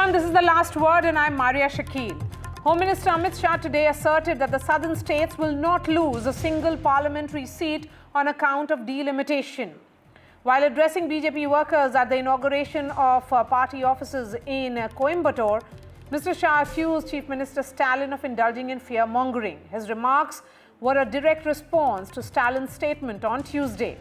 everyone, this is the last word and I'm Maria Shakil. Home Minister Amit Shah today asserted that the southern states will not lose a single parliamentary seat on account of delimitation. While addressing BJP workers at the inauguration of party offices in Coimbatore, Mr. Shah accused Chief Minister Stalin of indulging in fear-mongering. His remarks were a direct response to Stalin's statement on Tuesday,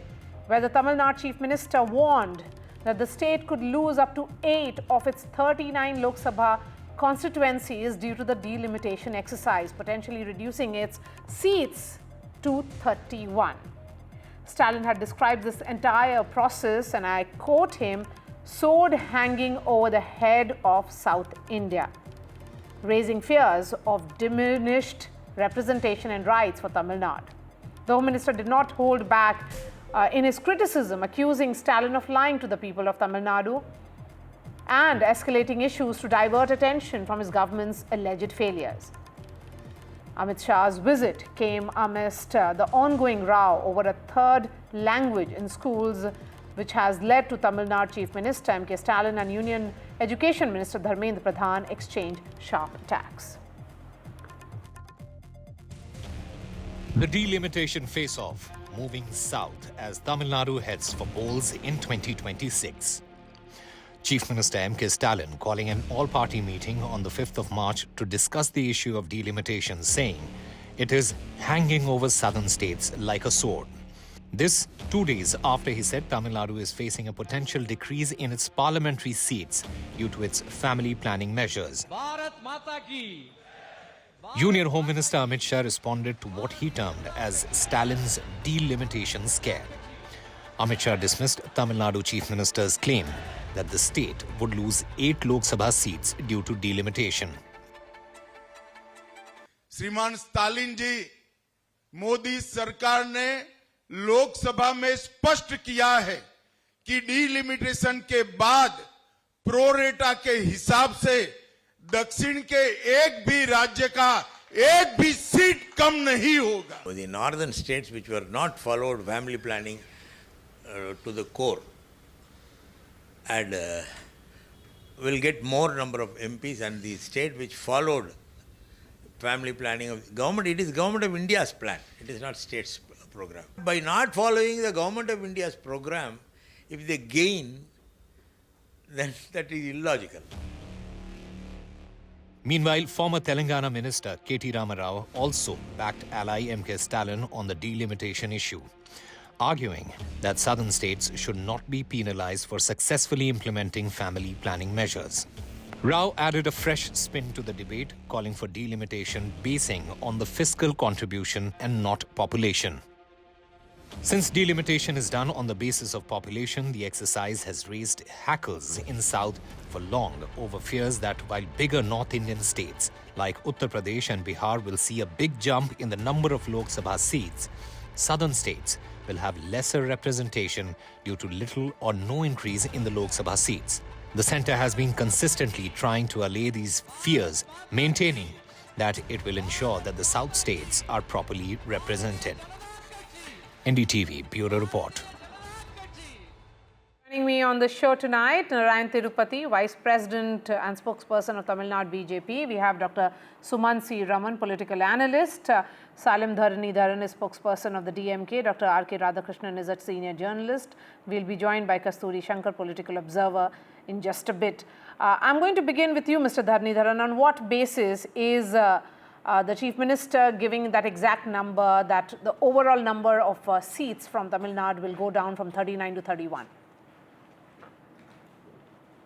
where the Tamil Nadu Chief Minister warned that the state could lose up to 8 of its 39 Lok Sabha constituencies due to the delimitation exercise, potentially reducing its seats to 31. Stalin had described this entire process, and I quote him, sword hanging over the head of South India, raising fears of diminished representation and rights for Tamil Nadu. The Home Minister did not hold back in his criticism, accusing Stalin of lying to the people of Tamil Nadu and escalating issues to divert attention from his government's alleged failures. Amit Shah's visit came amidst the ongoing row over a third language in schools, which has led to Tamil Nadu Chief Minister M.K. Stalin and Union Education Minister Dharmendra Pradhan exchange sharp attacks. The delimitation face-off moving south as Tamil Nadu heads for polls in 2026. Chief Minister M.K. Stalin calling an all-party meeting on the 5th of March to discuss the issue of delimitation, saying it is hanging over southern states like a sword. This 2 days after he said Tamil Nadu is facing a potential decrease in its parliamentary seats due to its family planning measures. Bharat Mata ki. Union Home Minister Amit Shah responded to what he termed as Stalin's delimitation scare. Amit Shah dismissed Tamil Nadu Chief Minister's claim that the state would lose 8 Lok Sabha seats due to delimitation. श्रीमान Stalin जी, मोदी सरकार ने लोकसभा में स्पष्ट किया है कि delimitation के बाद प्रोरेटा के हिसाब से दक्षिण के एक भी राज्य का एक भी सीट कम नहीं होगा. The northern states which were not followed family planning to the core and will get more number of MPs, and the state which followed family planning of the government, it is Government of India's plan, it is not state's program. By not following the Government of India's program, if they gain, then that is illogical. Meanwhile, former Telangana Minister K.T. Rama Rao also backed ally M.K. Stalin on the delimitation issue, arguing that southern states should not be penalized for successfully implementing family planning measures. Rao added a fresh spin to the debate, calling for delimitation basing on the fiscal contribution and not population. Since delimitation is done on the basis of population, the exercise has raised hackles in South for long over fears that while bigger North Indian states like Uttar Pradesh and Bihar will see a big jump in the number of Lok Sabha seats, southern states will have lesser representation due to little or no increase in the Lok Sabha seats. The centre has been consistently trying to allay these fears, maintaining that it will ensure that the South states are properly represented. NDTV Bureau Report. Joining me on the show tonight, Narayan Tirupati, Vice President and Spokesperson of Tamil Nadu BJP. We have Dr. Suman C. Raman, Political Analyst. Salim Dharan is Spokesperson of the DMK. Dr. R.K. Radhakrishnan is a Senior Journalist. We'll be joined by Kasturi Shankar, Political Observer, in just a bit. I'm going to begin with you, Mr. Dharan. On what basis is the Chief Minister giving that exact number, that the overall number of seats from Tamil Nadu will go down from 39 to 31?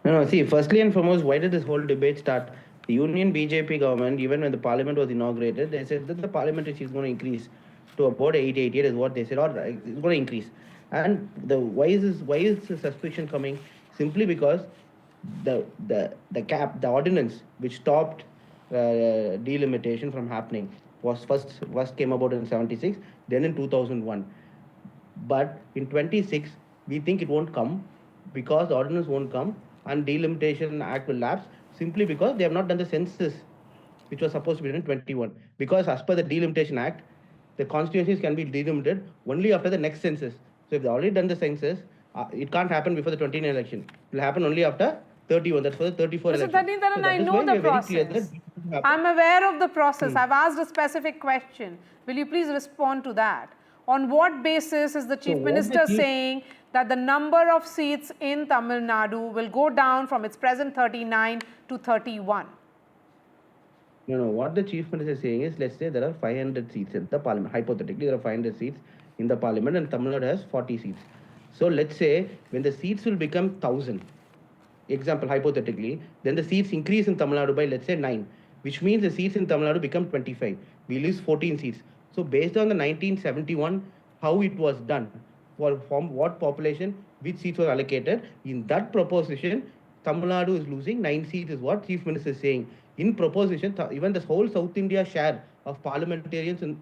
No, see, firstly and foremost, why did this whole debate start? The Union BJP government, even when the parliament was inaugurated, they said that the parliamentary seats is going to increase to about 88 is what they said, or it's going to increase. And why is the suspicion coming? Simply because the ordinance which stopped delimitation from happening was first came about in 76, then in 2001. But in 26, we think it won't come because the ordinance won't come and delimitation act will lapse simply because they have not done the census which was supposed to be done in 21. Because as per the delimitation act, the constituencies can be delimited only after the next census. So if they've already done the census, it can't happen before the 29 election. It will happen only after 31. That's for the 34 Mr. election. Thanitharan, that I is know why we the are very clear process. that I'm aware of the process. I've asked a specific question. Will you please respond to that? On what basis is the Chief Minister saying that the number of seats in Tamil Nadu will go down from its present 39 to 31? No, what the Chief Minister is saying is, let's say there are 500 seats in the parliament. Hypothetically, there are 500 seats in the parliament and Tamil Nadu has 40 seats. So let's say when the seats will become 1,000, example, hypothetically, then the seats increase in Tamil Nadu by, let's say, 9, which means the seats in Tamil Nadu become 25. We lose 14 seats. So based on the 1971, how it was done, from what population, which seats were allocated, in that proposition, Tamil Nadu is losing 9 seats is what Chief Minister is saying. In proposition, even the whole South India share of parliamentarians in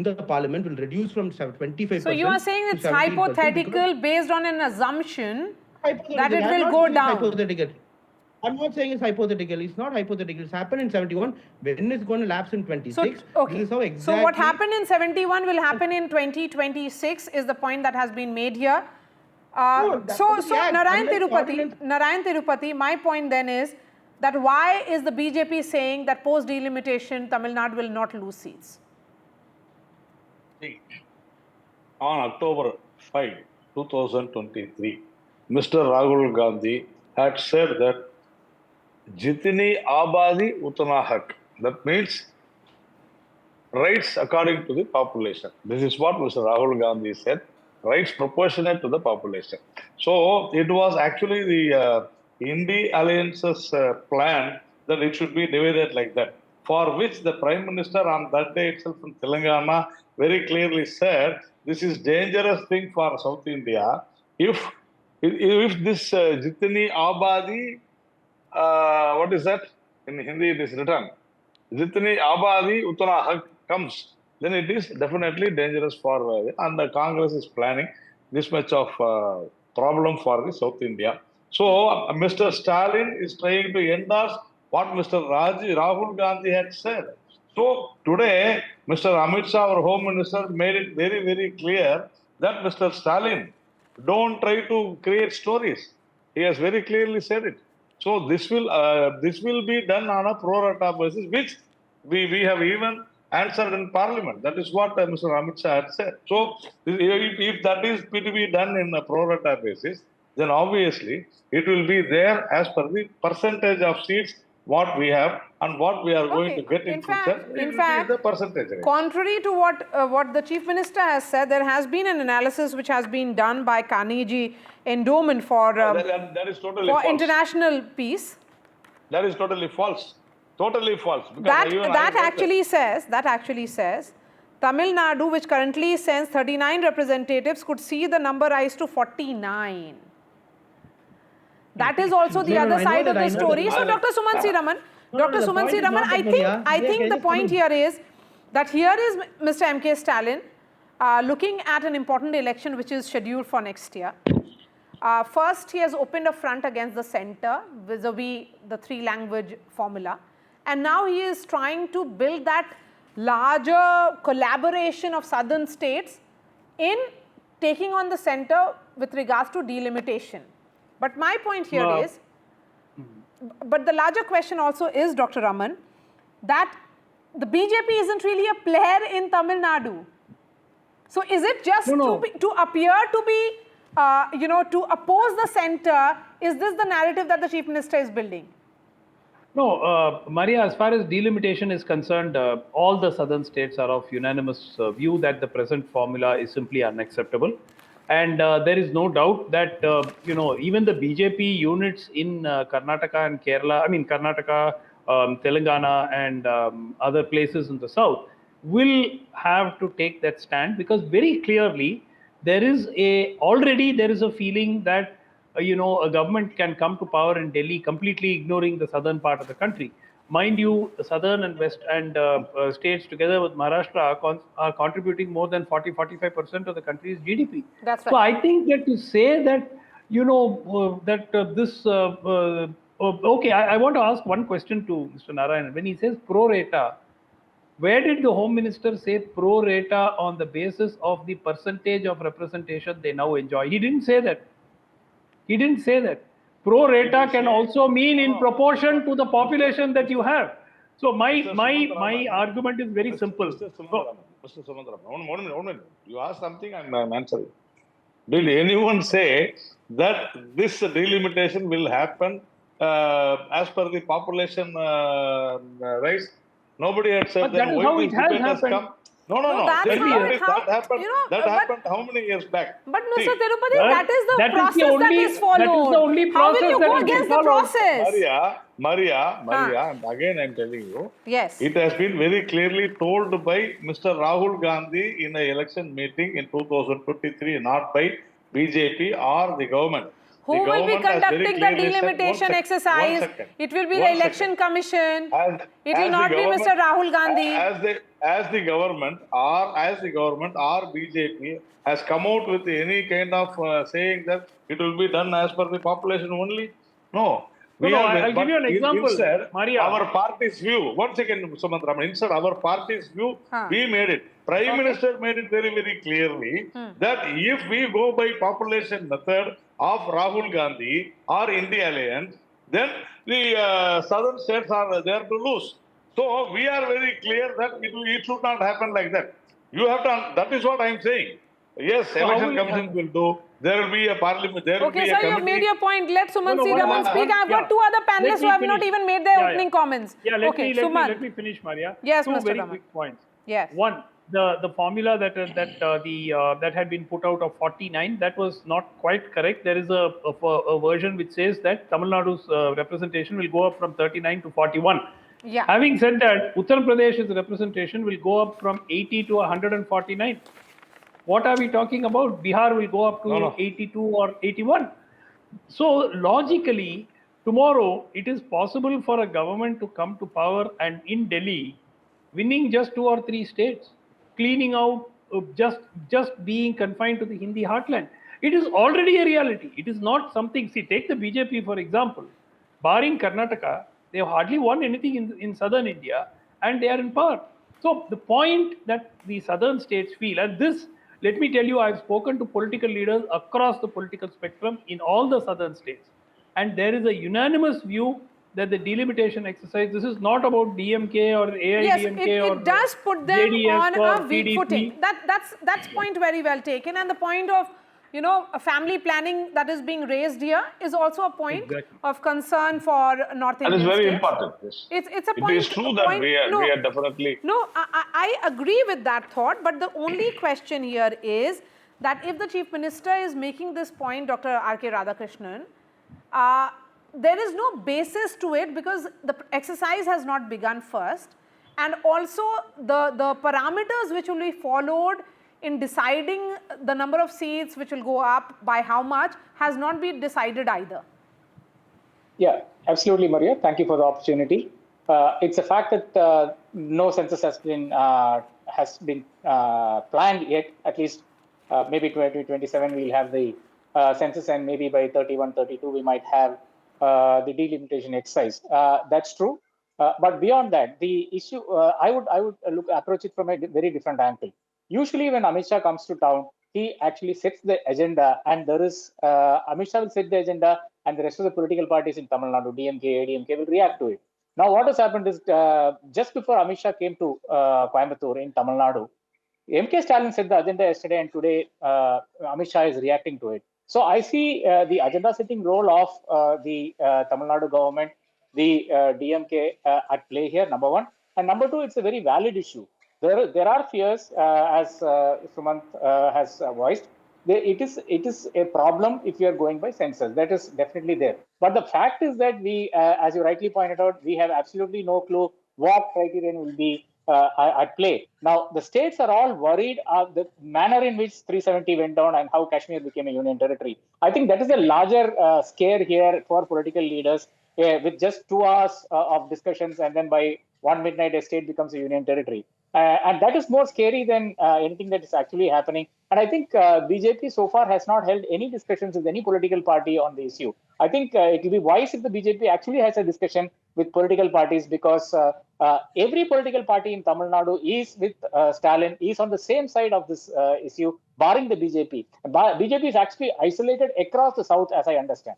the parliament will reduce from 25%. So you are saying it's hypothetical based on an assumption that it will go down. Hypothetical. I'm not saying it's hypothetical. It's not hypothetical. It's happened in 71. When it's going to lapse in 26. So, okay. This is how exactly. So what happened in 71 will happen in 2026 is the point that has been made here. Narayan Tirupati, my point then is that why is the BJP saying that post delimitation Tamil Nadu will not lose seats? On October 5, 2023, Mr. Rahul Gandhi had said that Jitni Abadi Utana Hak. That means rights according to the population. This is what Mr. Rahul Gandhi said, rights proportionate to the population. So it was actually the India Alliance's plan that it should be divided like that, for which the Prime Minister on that day itself in Telangana very clearly said, this is dangerous thing for South India. If this Jitni Abadi, what is that? In Hindi it is written, Jitni Abadi Utana Hak comes, then it is definitely dangerous for, and the Congress is planning this much of problem for the South India. So Mr. Stalin is trying to endorse what Mr. Rahul Gandhi had said. So today, Mr. Amit Shah, our Home Minister, made it very, very clear that Mr. Stalin, don't try to create stories. He has very clearly said it. So this will be done on a pro rata basis, which we have even answered in Parliament. That is what Mr. Amit Shah had said. So if that is to be done in a pro rata basis, then obviously it will be there as per the percentage of seats what we have and what we are going to get in future. In fact, the percentage rate. Contrary to what the Chief Minister has said, there has been an analysis which has been done by Carnegie Endowment for that is totally false. International Peace. That is totally false. Totally false. That actually says Tamil Nadu, which currently sends 39 representatives, could see the number rise to 49. That is also the other side of the story. So, Dr. Sumansi Raman, I think the point here is that here is Mr. M.K. Stalin looking at an important election which is scheduled for next year. First, he has opened a front against the center vis-a-vis the three-language formula. And now he is trying to build that larger collaboration of southern states in taking on the center with regards to delimitation. But my point here is, but the larger question also is, Dr. Raman, that the BJP isn't really a player in Tamil Nadu. So is it just to appear to be, to oppose the center? Is this the narrative that the Chief Minister is building? No, Maria, as far as delimitation is concerned, all the southern states are of unanimous view that the present formula is simply unacceptable. And there is no doubt that, even the BJP units in Karnataka and Kerala, Karnataka, Telangana and other places in the south will have to take that stand, because very clearly there is a feeling that, a government can come to power in Delhi completely ignoring the southern part of the country. Mind you, the southern and west and states together with Maharashtra are contributing more than 40-45% of the country's GDP. That's right. So I think that to say that, I want to ask one question to Mr. Narayan. When he says pro rata, where did the Home Minister say pro rata on the basis of the percentage of representation they now enjoy? He didn't say that. pro rata can also mean in proportion to the population that you have. So my argument is very simple. Mr. Sumantaraman, one minute. You asked something and I'm answering. Did anyone say that this delimitation will happen as per the population rise? Nobody had said But that is why how this it has debate happened. come. No. That's how it That happened. but- Happened how many years back? But Mr. See, Tirupati, Well, that is the that is the process that only- is followed. that is the only How will process you that go is being against the followed. process? Maria, and again I'm telling you, Yes. it has been very clearly told by Mr. Rahul Gandhi in an election meeting in 2023, not by BJP or the government. Who The will be government has very conducting the clearly said- delimitation One exercise? second. It will be One the election second. commission. It will As the not be government- Mr. Rahul Gandhi. As the government or BJP has come out with any kind of saying that it will be done as per the population only. No. I'll give you an example, Instead, Maria. our party's view. One second, Sumantraman. Instead, our party's view, we made it. Prime Minister made it very, very clearly that if we go by population method of Rahul Gandhi or India Alliance, then the southern states are there to lose. So we are very clear that it should not happen like that. You have to. That is what I am saying. Yes, election commission will do. There will be a parliament. There will Okay, be sir, a committee. you've made your point. Let Suman C. Raman speak. I've got yeah. two other panelists Let who me have not finish. even made their Yeah, opening yeah. comments. Yeah, Okay, let Suman. me finish, Maria. Yes, Two Mr. very Raman. quick points. Yes. One, the formula that had been put out of 49, that was not quite correct. There is a version which says that Tamil Nadu's representation will go up from 39 to 41. Yeah. Having said that, Uttar Pradesh's representation will go up from 80 to 149. What are we talking about? Bihar will go up to 82 or 81. So logically, tomorrow it is possible for a government to come to power and in Delhi, winning just 2 or 3 states, cleaning out just being confined to the Hindi heartland. It is already a reality. It is not something. See, take the BJP for example. Barring Karnataka, they have hardly won anything in southern India, and they are in power. So the point that the southern states feel, and this, let me tell you, I've spoken to political leaders across the political spectrum in all the southern states, and there is a unanimous view that the delimitation exercise, this is not about DMK or AIDMK yes, or it does put them JDS on or a weak PDP. footing. That's point very well taken, and the point of a family planning that is being raised here is also a point of concern for North Indian That is very states. important. Yes. It's a point. It is true that we are definitely. No, I agree with that thought, but the only question here is that if the Chief Minister is making this point, Dr. R.K. Radhakrishnan, there is no basis to it because the exercise has not begun first, and also the parameters which will be followed in deciding the number of seats which will go up by how much has not been decided either. Yeah, absolutely, Maria. Thank you for the opportunity. It's a fact that no census has been planned yet. At least maybe 2027 we'll have the census, and maybe by 31, 32 we might have the delimitation exercise. That's true. But beyond that, the issue I would approach it from a very different angle. Usually, when Amit Shah comes to town, he actually sets the agenda, and there is Amit Shah will set the agenda, and the rest of the political parties in Tamil Nadu, DMK, ADMK, will react to it. Now, what has happened is just before Amit Shah came to Coimbatore in Tamil Nadu, MK Stalin set the agenda yesterday, and today Amit Shah is reacting to it. So I see the agenda setting role of the Tamil Nadu government, the DMK at play here, number one. And number two, it's a very valid issue. There are fears, as Sumant has voiced. It is a problem if you are going by census. That is definitely there. But the fact is that we, as you rightly pointed out, we have absolutely no clue what criterion will be at play. Now, the states are all worried of the manner in which 370 went down and how Kashmir became a union territory. I think that is a larger scare here for political leaders with just 2 hours of discussions, and then by 1 midnight a state becomes a union territory. And that is more scary than anything that is actually happening. And I think BJP so far has not held any discussions with any political party on the issue. I think it will be wise if the BJP actually has a discussion with political parties, because every political party in Tamil Nadu is with Stalin, is on the same side of this issue, barring the BJP. BJP is actually isolated across the south, as I understand.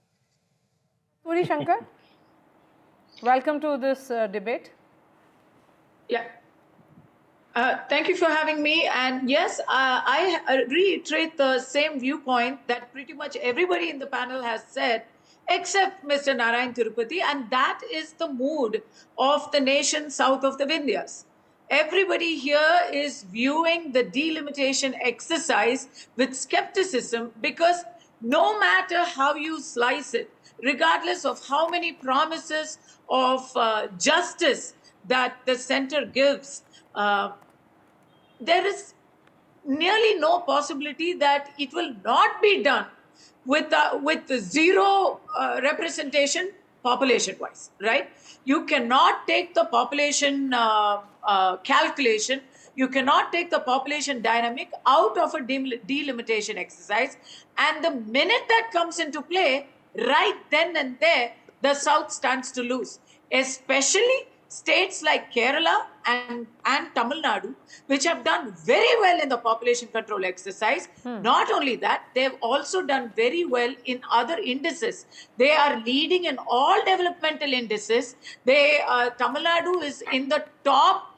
Puri Shankar, welcome to this debate. Yeah. Thank you for having me. And yes, I reiterate the same viewpoint that pretty much everybody in the panel has said, except Mr. Narayan Tirupati, and that is the mood of the nation south of the Vindhyas. Everybody here is viewing the delimitation exercise with skepticism because no matter how you slice it, regardless of how many promises of justice that the center gives, there is nearly no possibility that it will not be done with zero representation population-wise, right? You cannot take the population calculation, you cannot take the population dynamic out of a delimitation exercise. And the minute that comes into play, right then and there, the South stands to lose, especially states like Kerala and Tamil Nadu, which have done very well in the population control exercise. Not only that, they've also done very well in other indices. They are leading in all developmental indices. Tamil Nadu is in the top,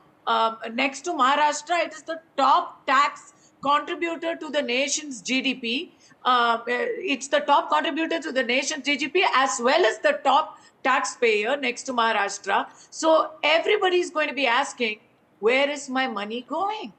next to Maharashtra, it is the top tax contributor to the nation's GDP. It's the top contributor to the nation's GDP as well as the top taxpayer next to Maharashtra. So everybody is going to be asking, where is my money going?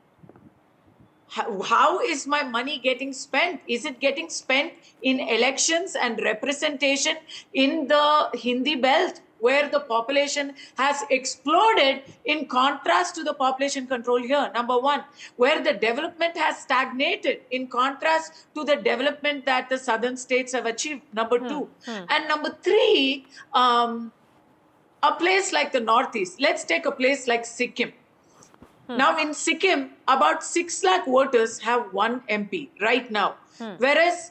How is my money getting spent? Is it getting spent in elections and representation in the Hindi belt, where the population has exploded in contrast to the population control here, number one, where the development has stagnated in contrast to the development that the southern states have achieved, number two. And number three, a place like the Northeast, let's take a place like Sikkim. Now in Sikkim, about 6 lakh voters have one MP right now. Whereas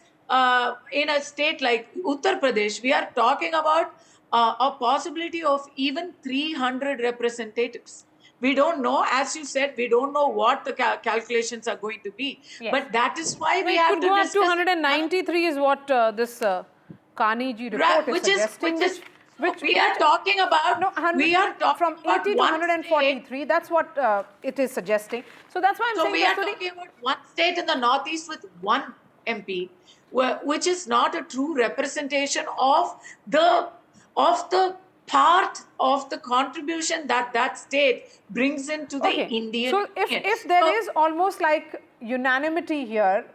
in a state like Uttar Pradesh, we are talking about a possibility of even 300 representatives. We don't know, as you said, we don't know what the calculations are going to be. Yes. But that is why we have to discuss. 293 is what this Kaniji report is suggesting. Which we are talking about. No, we are talking from 80 to 143. That's what it is suggesting. So that's why I'm saying. So we are talking about one state in the Northeast with one MP, which is not a true representation of the part of the contribution that state brings into the Indian. So if there is almost like unanimity here,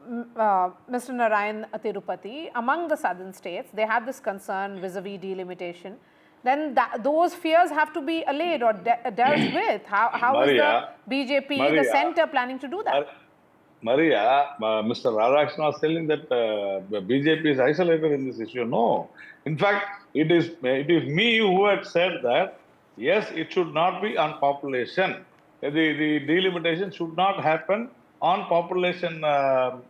Mr. Narayan Tirupati, among the southern states, they have this concern vis-a-vis delimitation, then those fears have to be allayed or dealt with. How is the BJP, the centre, planning to do that? Maria, Mr. Radhakrishnan was telling that BJP is isolated in this issue. No. In fact, it is me who had said that, yes, it should not be on population. The delimitation should not happen on population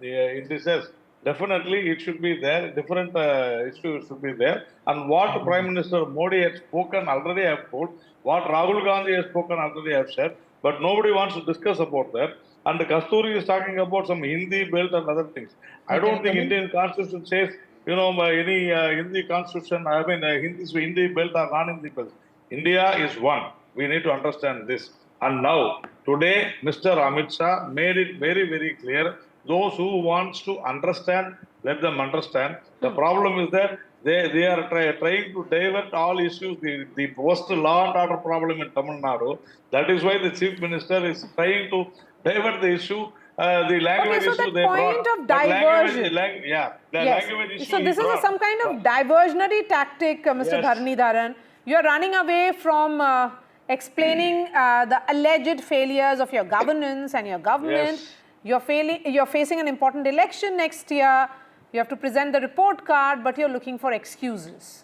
indices. Definitely, it should be there. Different issues should be there. And what Prime Minister Modi has spoken already have told, what Rahul Gandhi has spoken already have said, but nobody wants to discuss about that. And Kasturi is talking about some Hindi belt and other things. I don't think Indian Constitution says, any Hindi Constitution, Hindi belt or non-Hindi belt. India is one. We need to understand this. And now, today, Mr. Amit Shah made it very, very clear. Those who wants to understand, let them understand. The problem is that they are trying to divert all issues, the post law and order problem in Tamil Nadu. That is why the Chief Minister is trying to divert the issue, the language issue. So that point of diversion. Language issue. So this is some kind of diversionary tactic, Mr. Dharnidharan. You are running away from explaining the alleged failures of your governance and your government. Yes. You're facing an important election next year. You have to present the report card, but you're looking for excuses.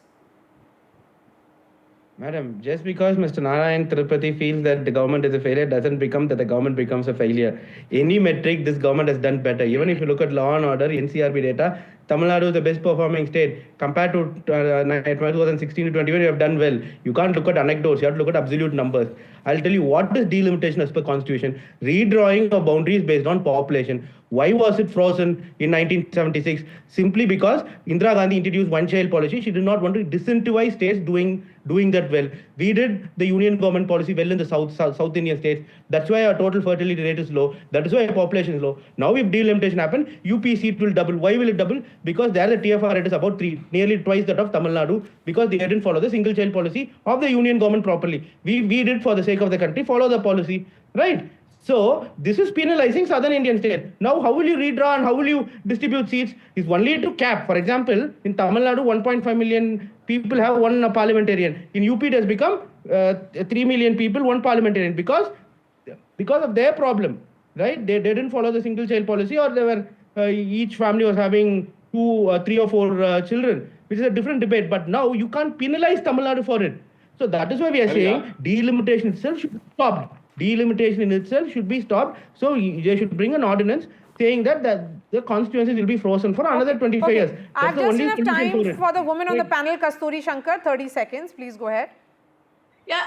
Madam, just because Mr. Narayan Tirupati feels that the government is a failure doesn't become that the government becomes a failure. Any metric, this government has done better. Even if you look at law and order, NCRB data, Tamil Nadu is the best performing state. Compared to 2016 to 21, you have done well. You can't look at anecdotes, you have to look at absolute numbers. I'll tell you what is delimitation as per constitution. Redrawing of boundaries based on population. Why was it frozen in 1976? Simply because Indira Gandhi introduced one-child policy. She did not want to disincentivize states doing that well. We did the union government policy well in the South Indian states. That's why our total fertility rate is low. That is why our population is low. Now if delimitation happens, UP seat will double. Why will it double? Because there the TFR rate is about 3, nearly twice that of Tamil Nadu, because they didn't follow the single child policy of the union government properly. We did for the sake of the country, follow the policy, right? So this is penalizing southern Indian state. Now how will you redraw and how will you distribute seats? Is only to cap. For example, in Tamil Nadu, 1.5 million people have one parliamentarian. In UP it has become 3 million people, one parliamentarian, because of their problem, right? They didn't follow the single child policy, or they were each family was having 2, 3 or 4 children, which is a different debate. But now you can't penalize Tamil Nadu for it. So that is why we are saying delimitation itself should be stopped. Delimitation in itself should be stopped. So they should bring an ordinance saying that the constituencies will be frozen for another 25 years. I have just enough time for the woman on the panel, Kasturi Shankar. 30 seconds. Please go ahead. Yeah,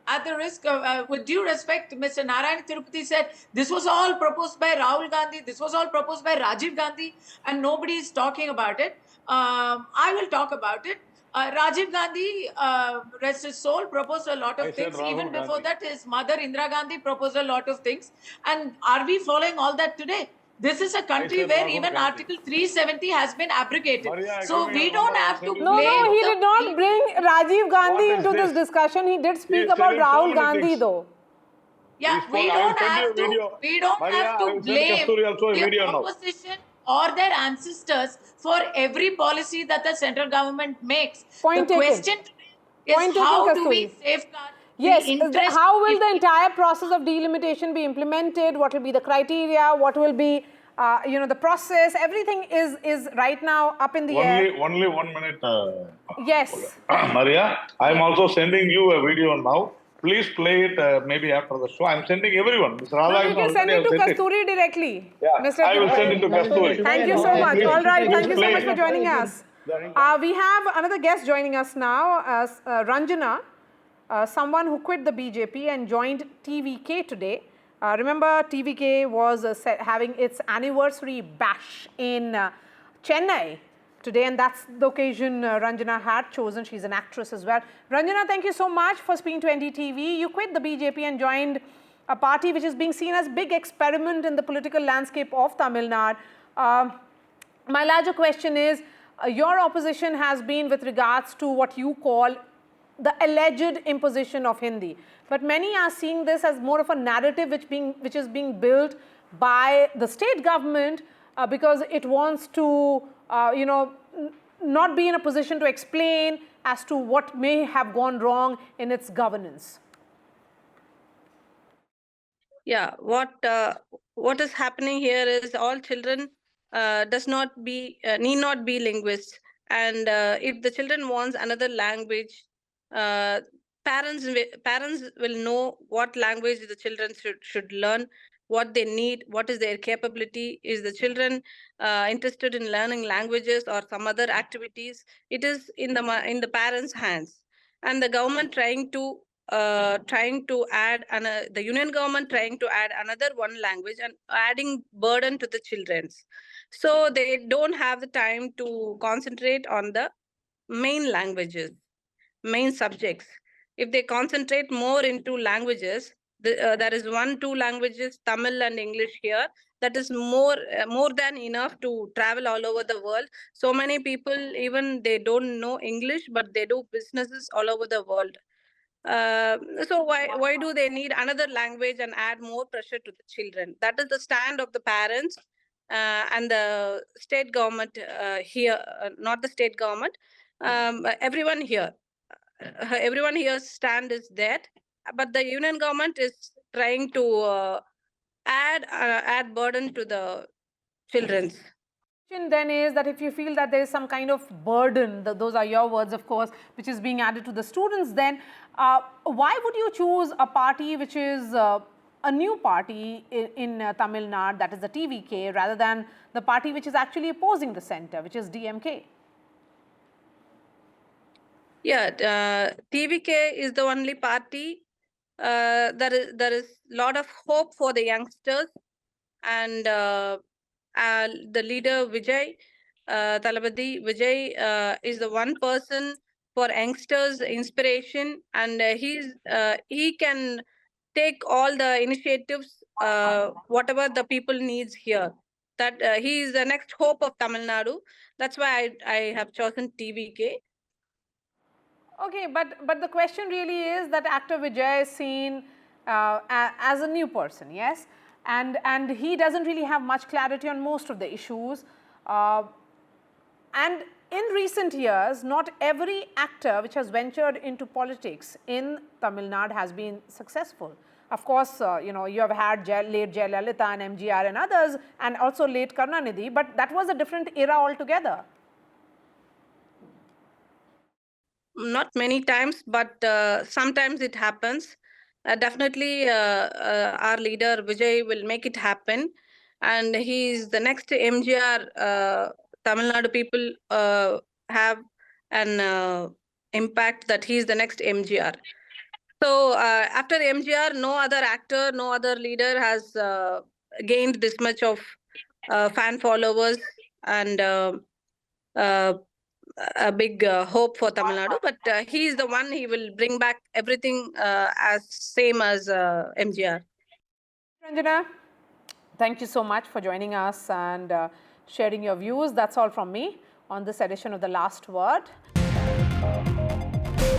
at the risk of, with due respect, Mr. Narayan Tirupati said, this was all proposed by Rahul Gandhi, this was all proposed by Rajiv Gandhi, and nobody is talking about it. I will talk about it. Rajiv Gandhi, rest his soul, proposed a lot of things. Even before that, his mother, Indira Gandhi, proposed a lot of things. And are we following all that today? This is a country where even Article 370 has been abrogated. So we don't have to blame. No, he did not bring Rajiv Gandhi into this discussion. He did speak about Rahul Gandhi, though. Yeah, we don't have to blame the opposition or their ancestors for every policy that the central government makes. Point the taken. question is how do we safeguard how will the entire process of delimitation be implemented? What will be the criteria? What will be the process? Everything is right now up in the air. Only 1 minute. Yes. Maria, I am also sending you a video now. Please play it maybe after the show. I am sending everyone. Mr. Radha, you can send it to Kasturi directly. Yeah, Mr. I will send it to Kasturi. Thank you so much. All right. Thank you so much for joining us. We have another guest joining us now, Ranjana, someone who quit the BJP and joined TVK today. Remember, TVK was having its anniversary bash in Chennai today, and that's the occasion Ranjana had chosen. She's an actress as well. Ranjana, thank you so much for speaking to NDTV. You quit the BJP and joined a party which is being seen as a big experiment in the political landscape of Tamil Nadu. My larger question is, your opposition has been with regards to what you call the alleged imposition of Hindi. But many are seeing this as more of a narrative which is being built by the state government because it wants to, not be in a position to explain as to what may have gone wrong in its governance. Yeah, what is happening here is all children need not be linguists, and if the children wants another language, parents will know what language the children should learn, what they need, what is their capability. Is the children interested in learning languages or some other activities? It is in the parents' hands, and the government trying to add the union government trying to add another one language and adding burden to the children's. So they don't have the time to concentrate on the main languages, main subjects. If they concentrate more into languages, there is 1-2 languages, Tamil and English here, that is more than enough to travel all over the world. So many people, even they don't know English, but they do businesses all over the world. So why do they need another language and add more pressure to the children? That is the stand of the parents and the state government here, not the state government, everyone here. Everyone here's stand is that, but the union government is trying to add burden to the children's. Then is that if you feel that there is some kind of burden, those are your words of course, which is being added to the students, then why would you choose a party which is a new party in Tamil Nadu, that is the TVK, rather than the party which is actually opposing the centre, which is DMK? Yeah, TVK is the only party. There is lot of hope for the youngsters, and the leader Vijay, Talabadi Vijay, is the one person for youngsters inspiration, and he can take all the initiatives, whatever the people needs here. That he is the next hope of Tamil Nadu. That's why I have chosen TVK. Okay, but the question really is that actor Vijay is seen as a new person, yes, and he doesn't really have much clarity on most of the issues. And in recent years, not every actor which has ventured into politics in Tamil Nadu has been successful. Of course, you have had late Jayalalitha and MGR and others, and also late Karunanidhi, but that was a different era altogether. Not many times, but sometimes it happens. Definitely, our leader Vijay will make it happen, and he is the next MGR. Tamil Nadu people have an impact that he is the next MGR. So after MGR, no other actor, no other leader has gained this much of fan followers and a big hope for Tamil Nadu, but he is the one. He will bring back everything as same as MGR. Ranjana, thank you so much for joining us and sharing your views. That's all from me on this edition of The Last Word.